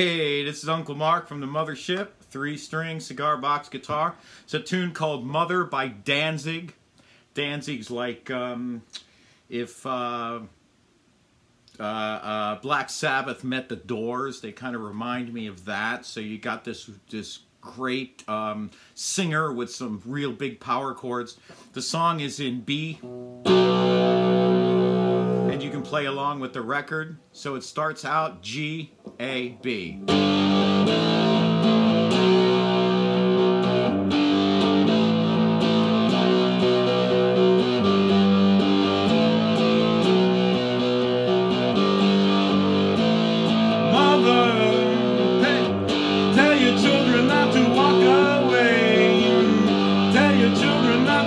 Hey, this is Uncle Mark from the Mothership, 3-string cigar box guitar. It's a tune called Mother by Danzig. Danzig's like if Black Sabbath met the Doors. They kind of remind me of that. So you got this great singer with some real big power chords. The song is in B, and you can play along with the record. So it starts out G, A, B.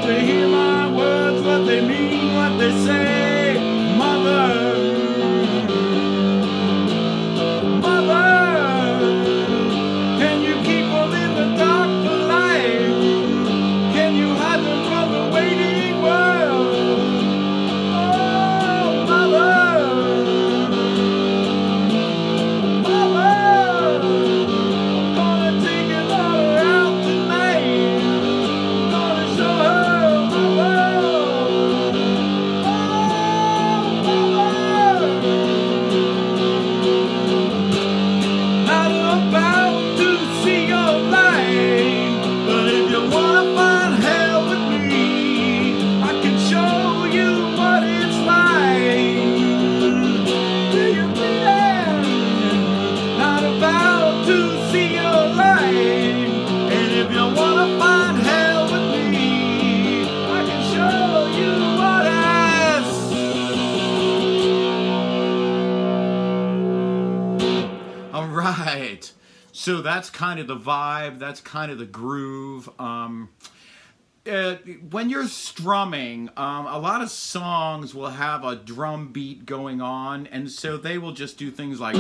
To hear my words, what they mean, what they say. Mother, mother, can you keep them in the dark for life? Can you hide them from the waiting world? Oh, mother, mother, I'm gonna take your daughter out tonight. I'm gonna show her. All right, so that's kind of the vibe, that's kind of the groove. When you're strumming, a lot of songs will have a drum beat going on, and so they will just do things like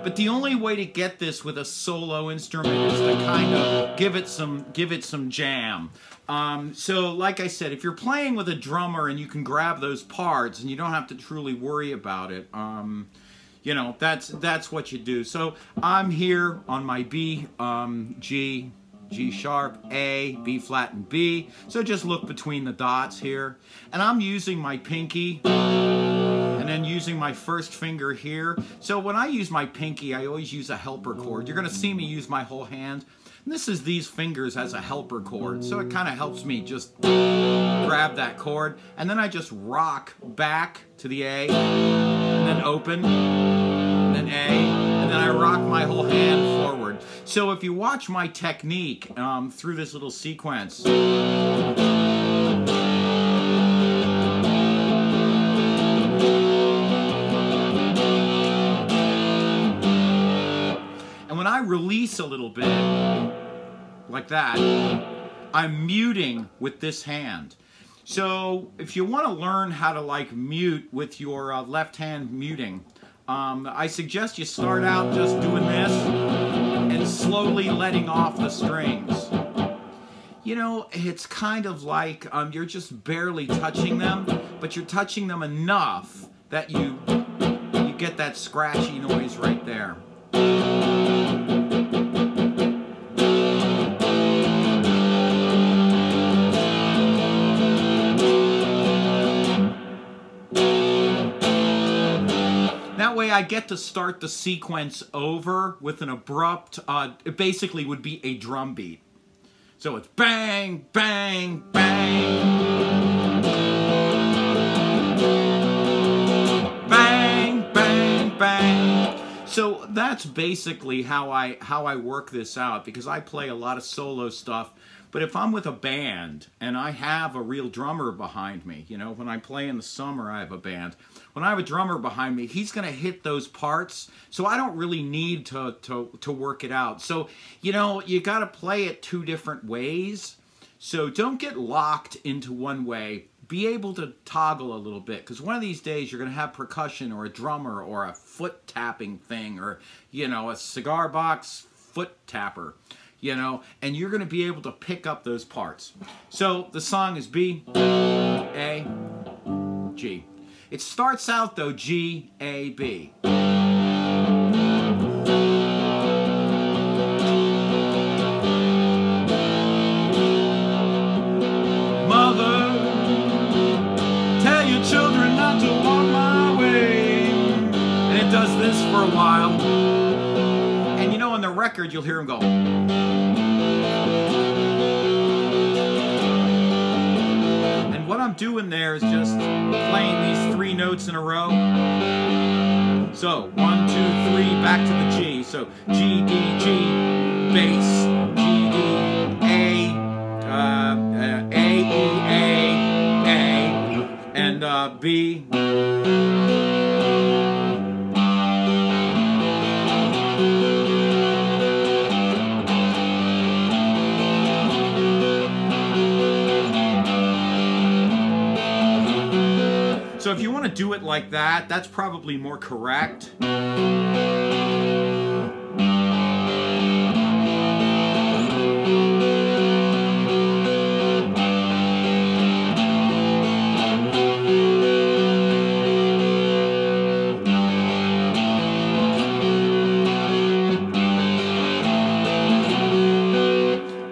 but the only way to get this with a solo instrument is to kind of give it some jam. So like I said, if you're playing with a drummer and you can grab those parts and you don't have to truly worry about it, you know, that's what you do. So I'm here on my B, G, G sharp, A, B flat, and B. So just look between the dots here. And I'm using my pinky and then using my first finger here. So when I use my pinky, I always use a helper chord. You're going to see me use my whole hand. And this is these fingers as a helper chord. So it kind of helps me just grab that chord. And then I just rock back to the A, and then open, and then A, and then I rock my whole hand forward. So if you watch my technique through this little sequence, and when I release a little bit, like that, I'm muting with this hand. So if you want to learn how to like mute with your left hand muting, I suggest you start out just doing this and slowly letting off the strings. You know, it's kind of like you're just barely touching them, but you're touching them enough that you get that scratchy noise right there. That way I get to start the sequence over with an abrupt, it basically would be a drum beat. So it's bang, bang, bang. Bang, bang, bang. So that's basically how I work this out, because I play a lot of solo stuff. But if I'm with a band and I have a real drummer behind me, you know, when I play in the summer, I have a band. When I have a drummer behind me, he's going to hit those parts, so I don't really need to work it out. So, you know, you got to play it two different ways. So don't get locked into one way. Be able to toggle a little bit, because one of these days you're going to have percussion or a drummer or a foot tapping thing, or, you know, a cigar box foot tapper. You know, and you're going to be able to pick up those parts. So the song is B, A, G. It starts out though G, A, B. Mother, tell your children not to walk my way. And it does this for a while. And you know, on the record, you'll hear him go. And what I'm doing there is just playing these 3 notes in a row. So 1, 2, 3, back to the G. So G, D, G, bass, G, D, A, E, A, and B. So if you want to do it like that, that's probably more correct.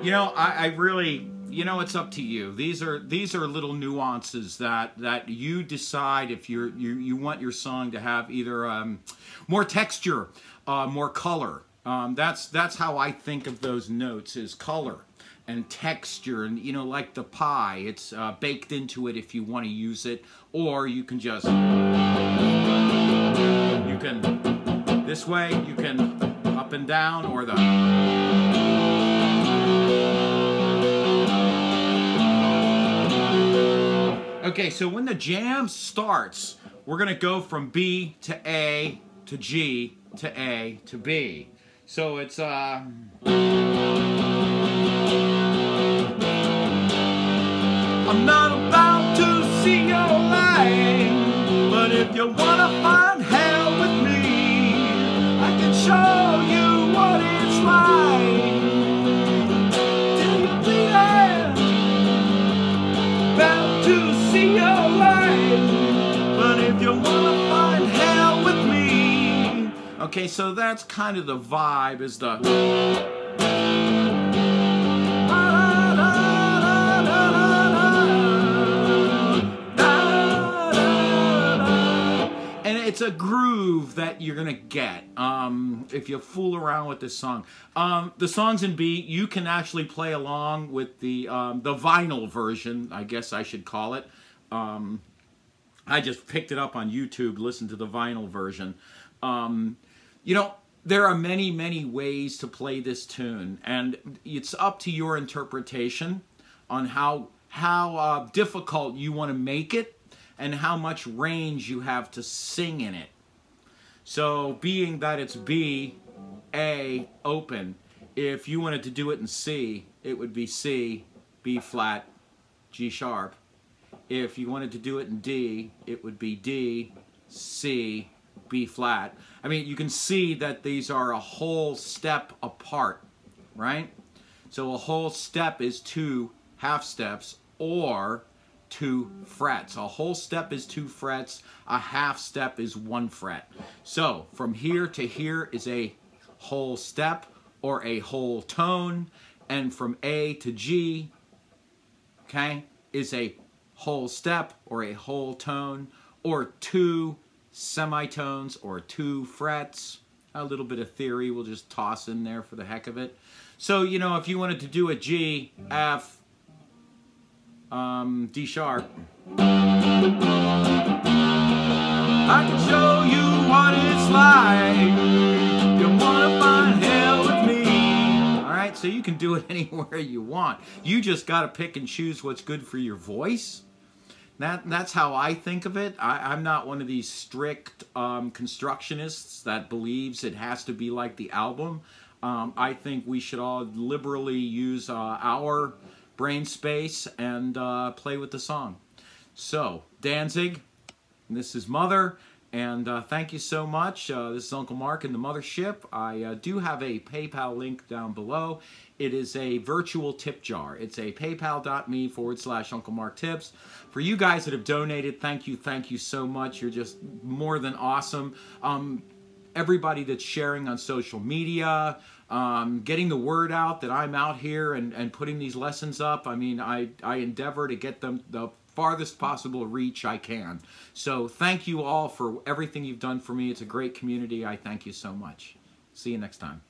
You know, I really, you know, it's up to you. These are little nuances that you decide if you want your song to have either more texture, more color. That's how I think of those notes, is color and texture, and you know, like the pie, it's baked into it if you want to use it, or you can just this way, you can up and down, or the okay, so when the jam starts, we're going to go from B to A to G to A to B. So it's I'm not about to see your light, but if you wanna find hell with me, I can show you what it's like. Till you bleed, about to see your light, but if you wanna find hell with me. okay, so that's kind of the vibe, is the it's a groove that you're gonna get if you fool around with this song. The songs in B, you can actually play along with the vinyl version, I guess I should call it. I just picked it up on YouTube, listened to the vinyl version. You know, there are many, many ways to play this tune, and it's up to your interpretation on how difficult you want to make it, and how much range you have to sing in it. So being that it's B, A, open, if you wanted to do it in C, it would be C, B flat, G sharp. If you wanted to do it in D, it would be D, C, B flat. I mean, you can see that these are a whole step apart, right? So a whole step is 2 half steps, or 2 frets. A whole step is 2 frets. A half step is 1 fret. So from here to here is a whole step or a whole tone, and from A to G, okay, is a whole step or a whole tone, or 2 semitones or 2 frets. A little bit of theory we'll just toss in there for the heck of it. So, you know, if you wanted to do a G, F, D sharp, I can show you what it's like. You wanna find hell with me. Alright, so you can do it anywhere you want. You just got to pick and choose what's good for your voice. That's how I think of it. I'm not one of these strict constructionists that believes it has to be like the album. I think we should all liberally use our brain space and play with the song. So, Danzig, this is Mother, And thank you so much. This is Uncle Mark in the Mothership. I do have a PayPal link down below. It is a virtual tip jar. It's a paypal.me/Uncle Mark Tips. For you guys that have donated, thank you so much. You're just more than awesome. Everybody that's sharing on social media, getting the word out that I'm out here and putting these lessons up. I mean, I endeavor to get them the farthest possible reach I can. So thank you all for everything you've done for me. It's a great community. I thank you so much. See you next time.